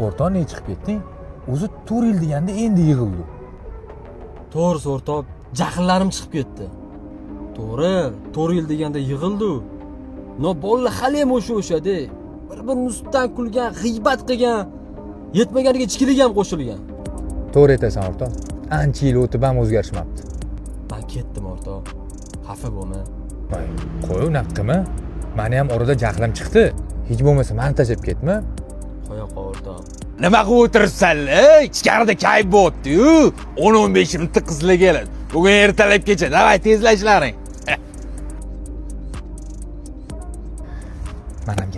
O'rtoq ne chiqib ketding? O'zi 4 yil deganda endi yig'ildi. To'g'risi o'rtoq, jahllarim chiqib ketdi. To'g'ri, 4 yil deganda yig'ildi. No bolalar hali ham o'sha-o'sha-da. Bir-birini ustidan kulgan, g'iybat qilgan, yetmaganiga ichkilik ham qo'shilgan. To'g'ri aytasan o'rtoq. Ancha yil o'tib ham o'zgarishmabdi. Men ketdim o'rtoq. Xafa bo'lma. Voy, qo'y unaqami? Meni ham orada jahlim chiqdi. Hech bo'lmasa meni tashlab ketma. Qo'ya qol o'rtoq. Nima qilib o'tiribsan-la? Ichkarida kayf bo'pti-yu. 10-15 minutda qizlar keladi. Bugun ertalabgacha, davay tezlashlaring. Men ham